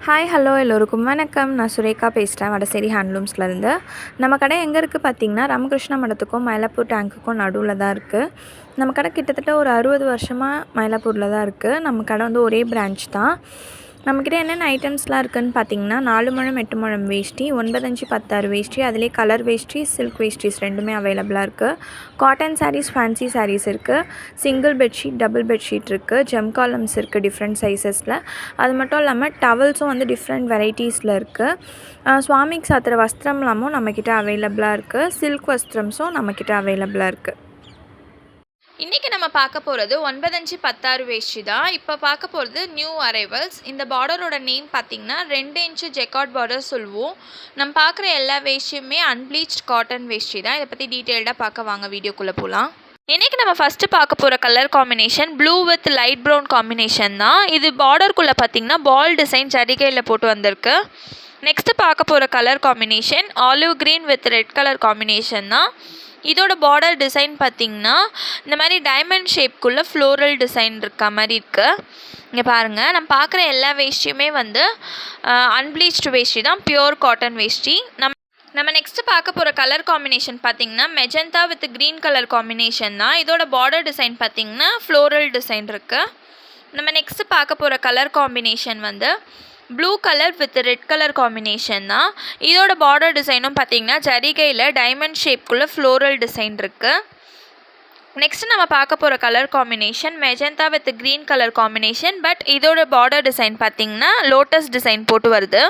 Hi hello எல்லோருக்கும் வணக்கம். நான் சுரேகா பேசுகிறேன் வடசேரி ஹேண்ட்லூம்ஸ்லேருந்து. நம்ம கடை எங்கே இருக்குது பார்த்திங்கன்னா, ராமகிருஷ்ண மடத்துக்கும் மயிலாப்பூர் டேங்க்குக்கும் நடுவில் தான் இருக்குது. நம்ம கடை கிட்டத்தட்ட ஒரு 60 வருஷமாக மயிலாப்பூரில் தான் இருக்குது. நம்ம கடை வந்து ஒரே பிரான்ச் தான். நம்மக்கிட்ட என்னென்ன ஐட்டம்ஸ்லாம் இருக்குதுன்னு பார்த்திங்கன்னா, 4 முழம் 8 முழம் வேஷ்டி, 9 இன்ச்சு 10 வேஷ்டி, அதிலே கலர் வேஷ்டி, சில்க் வேஷ்டிஸ் ரெண்டுமே அவைலபிளாக இருக்குது. காட்டன் சாரீஸ், ஃபேன்சி சாரீஸ் இருக்குது. சிங்கிள் பெட்ஷீட், டபுள் பெட்ஷீட் இருக்குது. ஜெம் காலம்ஸ் இருக்குது டிஃப்ரெண்ட் சைஸஸில். அது மட்டும் இல்லாமல் டவல்ஸும் வந்து டிஃப்ரெண்ட் வெரைட்டிஸில் இருக்குது. சுவாமிக்கு சாத்துற வஸ்திரம்லாமும் நம்மக்கிட்ட அவைலபிளாக இருக்குது. சில்க் வஸ்திரம்ஸும் நம்மக்கிட்ட அவைலபிளாக இருக்குது. இன்றைக்கி நம்ம பார்க்க போகிறது 9 இன்ச்சு 10 வேஷ்டி தான். இப்போ பார்க்க போகிறது நியூ அரைவல்ஸ். இந்த பார்டரோட நேம் பார்த்திங்கன்னா 2 இன்ச்சு ஜெக்கார்ட் பார்டர் சொல்லுவோம். நம்ம பார்க்குற எல்லா வேஷ்டியுமே அன்ப்ளீச்ட் காட்டன் வேஷ்டி தான். இதை பற்றி டீட்டெயில்டாக பார்க்க வாங்க வீடியோக்குள்ளே போகலாம். இன்றைக்கி நம்ம ஃபஸ்ட்டு பார்க்க போகிற colour combination blue with light brown combination தான். இது பார்டருக்குள்ளே பார்த்திங்கன்னா பால் டிசைன் ஜரிகையில் போட்டு வந்திருக்கு. நெக்ஸ்ட்டு பார்க்க போகிற colour combination olive green with red colour combination தான். இதோட பார்டர் டிசைன் பார்த்திங்கன்னா இந்த மாதிரி டைமண்ட் ஷேப்குள்ளே ஃப்ளோரல் டிசைன் இருக்க மாதிரி இருக்குது. இங்கே பாருங்கள், நம்ம பார்க்குற எல்லா வேஷ்டியுமே வந்து அன்ப்ளீச்டு வேஷ்டி தான், பியோர் காட்டன் வேஷ்டி. நம்ம நெக்ஸ்ட்டு பார்க்க போகிற கலர் காம்பினேஷன் பார்த்திங்கன்னா magenta with green colour combination தான். இதோட பார்டர் டிசைன் பார்த்திங்கன்னா ஃப்ளோரல் டிசைன் இருக்குது. நம்ம நெக்ஸ்ட்டு பார்க்க போகிற கலர் காம்பினேஷன் வந்து blue colour with red colour combination தான். இதோட பார்டர் டிசைனும் பார்த்திங்கன்னா ஜரிகையில் டைமண்ட் ஷேப்குள்ளே ஃப்ளோரல் டிசைன் இருக்குது. நெக்ஸ்ட்டு நம்ம பார்க்க போகிற colour combination magenta with green colour combination. But இதோட பார்டர் டிசைன் பார்த்திங்கன்னா லோட்டஸ் டிசைன் போட்டு வருது.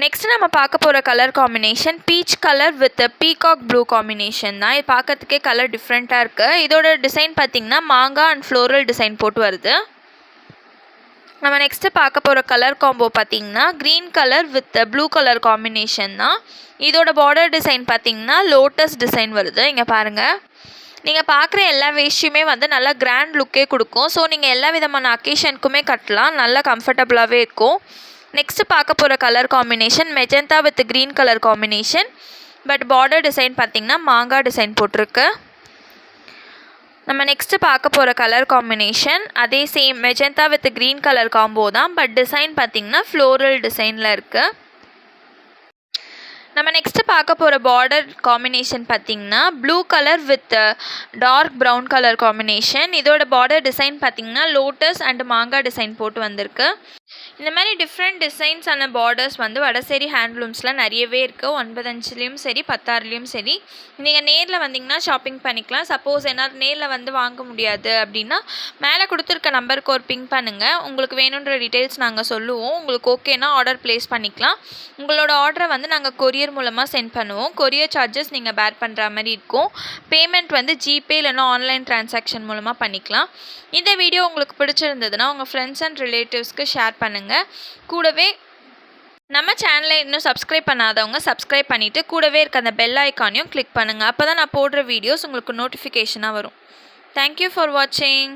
நெக்ஸ்ட் நம்ம பார்க்க போகிற colour combination peach colour with peacock blue combination தான். இது பார்க்கறதுக்கே கலர் டிஃப்ரெண்ட்டாக இருக்குது. இதோட டிசைன் பார்த்திங்கன்னா மாங்காய் அண்ட் ஃப்ளோரல் டிசைன் போட்டு வருது. நம்ம நெக்ஸ்ட்டு பார்க்க போகிற கலர் காம்போ பார்த்திங்கன்னா green colour with blue colour combination தான். இதோட பார்டர் டிசைன் பார்த்திங்கன்னா லோட்டஸ் டிசைன் வருது. இங்கே பாருங்கள், நீங்கள் பார்க்குற எல்லா வேஷ்டியுமே வந்து நல்லா கிராண்ட் லுக்கே கொடுக்கும். ஸோ நீங்கள் எல்லா விதமான அக்கேஷனுக்குமே கட்டலாம், நல்லா கம்ஃபர்டபுளாகவே இருக்கும். நெக்ஸ்ட்டு பார்க்க போகிற colour combination magenta with green colour combination. But border design பார்த்திங்கன்னா மாங்காய் டிசைன் போட்டிருக்கு. நம்ம நெக்ஸ்ட்டு பார்க்க போகிற கலர் காம்பினேஷன் அதே same magenta with green colour combo தான். பட் டிசைன் பார்த்திங்கன்னா ஃப்ளோரல் டிசைனில் இருக்குது. நம்ம நெக்ஸ்ட்டு பார்க்க போகிற பார்டர் காம்பினேஷன் பார்த்திங்கன்னா blue colour with dark brown colour combination. இதோட பார்டர் டிசைன் பார்த்திங்கன்னா லோட்டஸ் அண்ட் மாங்காய் டிசைன் போட்டு வந்திருக்கு. இந்த மாதிரி டிஃப்ரெண்ட் டிசைன்ஸான பார்டர்ஸ் வந்து வடசேரி ஹேண்ட்லூம்ஸில் நிறையவே இருக்குது. 9 இன்ச்லேயும் சரி 10 சரி. நீங்கள் நேரில் வந்தீங்கன்னா ஷாப்பிங் பண்ணிக்கலாம். சப்போஸ் என்னால் நேரில் வந்து வாங்க முடியாது அப்படின்னா மேலே கொடுத்துருக்க நம்பருக்கு ஒரு பிங் பண்ணுங்கள். உங்களுக்கு வேணுன்ற டீட்டெயில்ஸ் நாங்கள் சொல்லுவோம். உங்களுக்கு ஓகேனா ஆர்டர் ப்ளேஸ் பண்ணிக்கலாம். உங்களோட ஆர்டரை வந்து நாங்கள் கொரியர் மூலமாக சென்ட் பண்ணுவோம். கொரியர் சார்ஜஸ் நீங்கள் பேர் பண்ணுற மாதிரி இருக்கும். பேமெண்ட் வந்து ஜிபே இல்லைனா ஆன்லைன் டிரான்சாக்ஷன் மூலமாக பண்ணிக்கலாம். இந்த வீடியோ உங்களுக்கு பிடிச்சிருந்ததுன்னா உங்கள் ஃப்ரெண்ட்ஸ் அண்ட் ரிலேட்டிவ்ஸ்க்கு ஷேர் பண்ணுங்கள். கூடவே நம்ம சேனலை இன்னும் சப்ஸ்கிரைப் பண்ணாதவங்க சப்ஸ்கிரைப் பண்ணிவிட்டு கூடவே இருக்க அந்த பெல் ஐக்கானையும் கிளிக் பண்ணுங்கள். அப்போ தான் நான் போடுற வீடியோஸ் உங்களுக்கு நோட்டிஃபிகேஷனாக வரும். தேங்க்யூ ஃபார் வாட்சிங்.